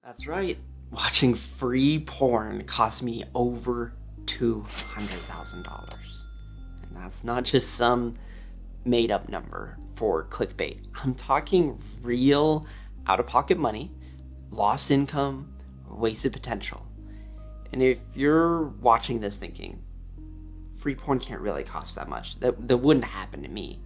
That's right. Watching free porn cost me over $200,000. And that's not just some made up number for clickbait. I'm talking real out of pocket money, lost income, wasted potential. And if you're watching this thinking, free porn can't really cost that much, that wouldn't happen to me,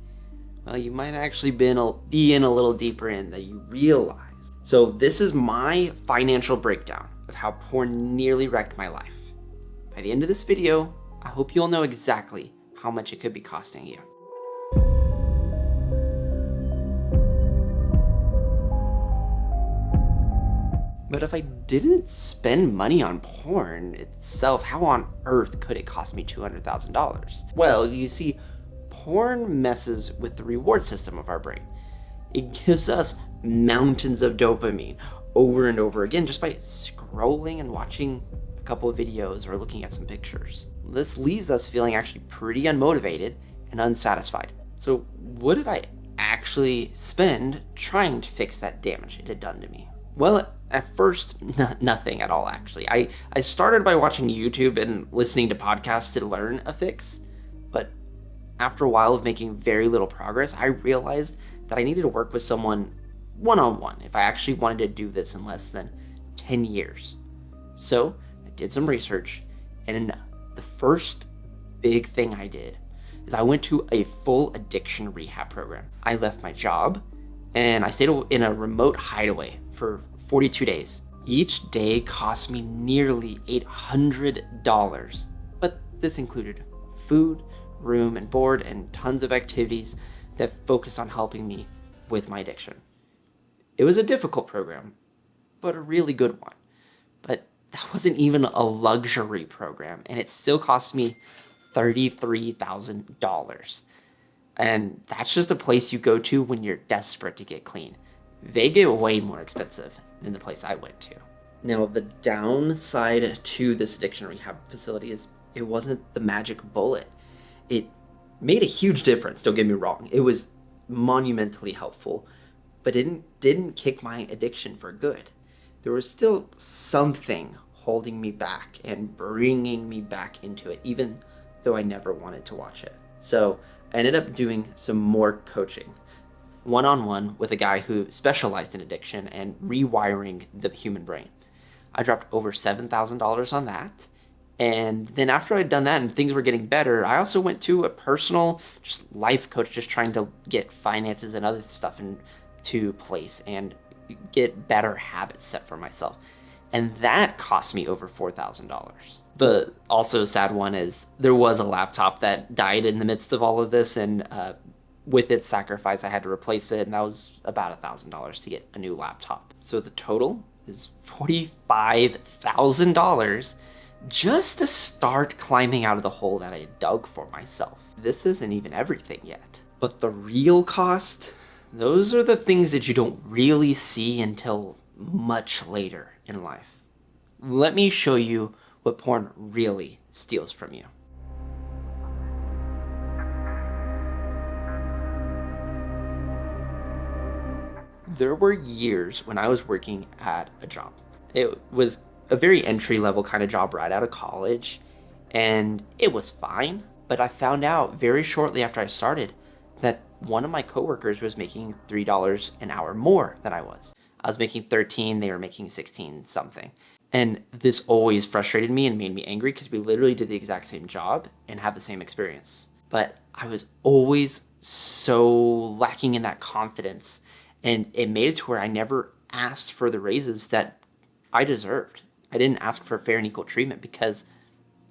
well, you might actually be in a little deeper in than you realize. So this is my financial breakdown of how porn nearly wrecked my life. By the end of this video, I hope you'll know exactly how much it could be costing you. But if I didn't spend money on porn itself, how on earth could it cost me $200,000? Well, you see, porn messes with the reward system of our brain. It gives us mountains of dopamine over and over again just by scrolling and watching a couple of videos or looking at some pictures. This leaves us feeling actually pretty unmotivated and unsatisfied. So what did I actually spend trying to fix that damage it had done to me? Well, at first, nothing at all, actually. I started by watching YouTube and listening to podcasts to learn a fix, but after a while of making very little progress, I realized that I needed to work with someone one-on-one if I actually wanted to do this in less than 10 years. So I did some research, and the first big thing I did is I went to a full addiction rehab program. I left my job, and I stayed in a remote hideaway for 42 days. Each day cost me nearly $800, but this included food, room and board, and tons of activities that focused on helping me with my addiction. It was a difficult program, but a really good one. But that wasn't even a luxury program, and it still cost me $33,000. And that's just a place you go to when you're desperate to get clean. They get way more expensive than the place I went to. Now, the downside to this addiction rehab facility is it wasn't the magic bullet. It made a huge difference, don't get me wrong. It was monumentally helpful, but it didn't kick my addiction for good. There was still something holding me back and bringing me back into it, even though I never wanted to watch it. So I ended up doing some more coaching, one-on-one with a guy who specialized in addiction and rewiring the human brain. I dropped over $7,000 on that. And then after I'd done that and things were getting better, I also went to a personal just life coach, just trying to get finances and other stuff into place and get better habits set for myself. And that cost me over $4,000. The also sad one is there was a laptop that died in the midst of all of this, and with its sacrifice, I had to replace it, and that was about $1,000 to get a new laptop. So the total is $45,000 just to start climbing out of the hole that I had dug for myself. This isn't even everything yet. But the real cost, those are the things that you don't really see until much later in life. Let me show you what porn really steals from you. There were years when I was working at a job. It was a very entry-level kind of job right out of college, and it was fine, but I found out very shortly after I started that one of my coworkers was making $3 an hour more than I was. I was making 13, they were making 16 something. And this always frustrated me and made me angry because we literally did the exact same job and had the same experience. But I was always so lacking in that confidence, and it made it to where I never asked for the raises that I deserved. I didn't ask for fair and equal treatment because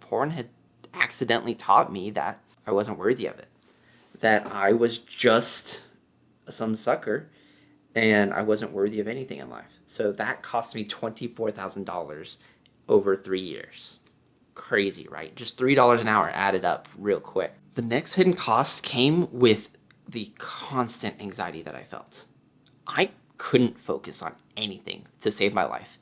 porn had accidentally taught me that I wasn't worthy of it, that I was just some sucker and I wasn't worthy of anything in life. So that cost me $24,000 over 3 years. Crazy, right? Just $3 an hour added up real quick. The next hidden cost came with the constant anxiety that I felt. I couldn't focus on anything to save my life.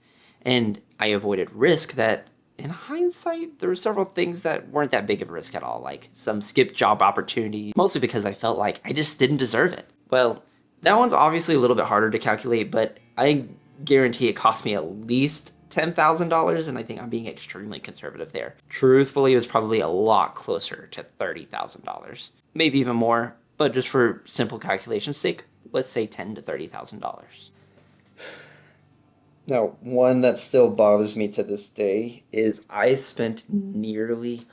And I avoided risk that, in hindsight, there were several things that weren't that big of a risk at all, like some skipped job opportunities, mostly because I felt like I just didn't deserve it. Well, that one's obviously a little bit harder to calculate, but I guarantee it cost me at least $10,000, and I think I'm being extremely conservative there. Truthfully, it was probably a lot closer to $30,000. Maybe even more, but just for simple calculation's sake, let's say $10,000 to $30,000. Now, one that still bothers me to this day is I spent nearly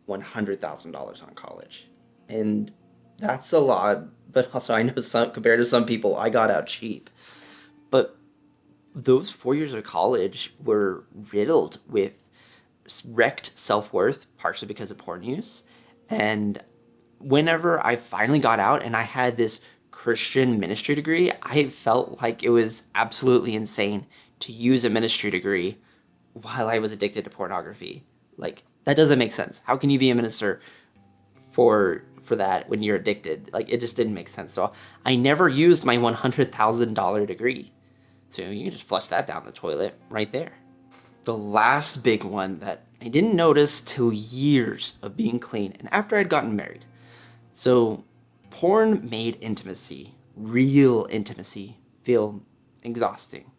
$100,000 on college. And that's a lot, but also I know compared to some people, I got out cheap. But those 4 years of college were riddled with wrecked self-worth, partially because of porn use. And whenever I finally got out and I had this Christian ministry degree, I felt like it was absolutely insane to use a ministry degree while I was addicted to pornography. Like, that doesn't make sense. How can you be a minister for that when you're addicted? Like, it just didn't make sense. So I never used my $100,000 degree. So you can just flush that down the toilet right there. The last big one that I didn't notice till years of being clean and after I'd gotten married. So porn made intimacy, real intimacy, feel exhausting.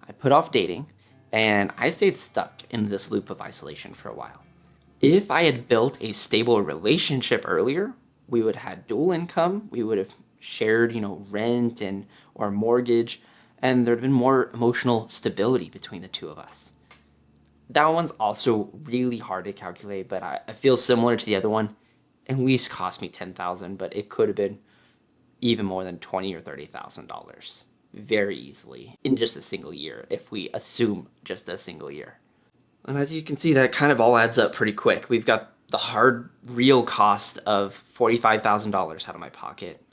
I put off dating and I stayed stuck in this loop of isolation for a while. If I had built a stable relationship earlier, we would have had dual income, we would have shared, rent and or mortgage, and there'd been more emotional stability between the two of us. That one's also really hard to calculate, but I feel similar to the other one. At least cost me $10,000, but it could have been even more than $20,000 or $30,000 very easily in just a single year, if we assume just a single year. And as you can see, that kind of all adds up pretty quick. We've got the hard, real cost of $45,000 out of my pocket.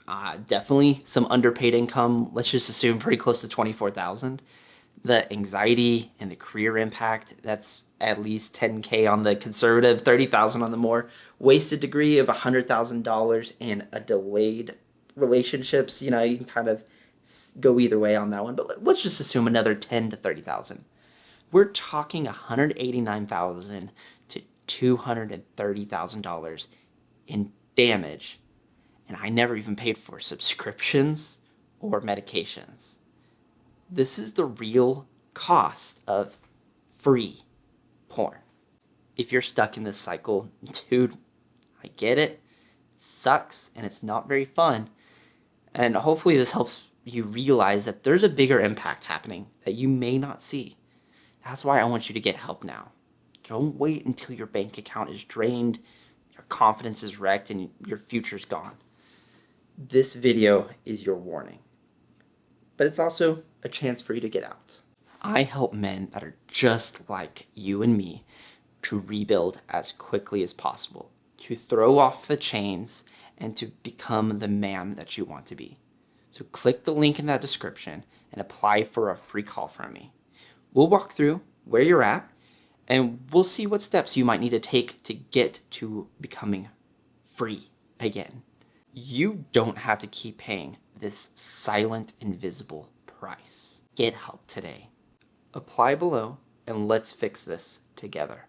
Definitely some underpaid income. Let's just assume pretty close to $24,000. The anxiety and the career impact, that's at least $10K on the conservative, $30,000 on the more wasted degree of $100,000, and a delayed relationships. You can kind of go either way on that one, but let's just assume another $10,000 to $30,000. We're talking $189,000 to $230,000 in damage, and I never even paid for subscriptions or medications. This is the real cost of free porn. If you're stuck in this cycle, dude, I get it. It sucks and it's not very fun. And hopefully this helps you realize that there's a bigger impact happening that you may not see. That's why I want you to get help now. Don't wait until your bank account is drained, your confidence is wrecked, and your future's gone. This video is your warning. But it's also a chance for you to get out. I help men that are just like you and me to rebuild as quickly as possible, to throw off the chains and to become the man that you want to be. So click the link in that description and apply for a free call from me. We'll walk through where you're at and we'll see what steps you might need to take to get to becoming free again. You don't have to keep paying this silent, invisible price. Get help today. Apply below and let's fix this together.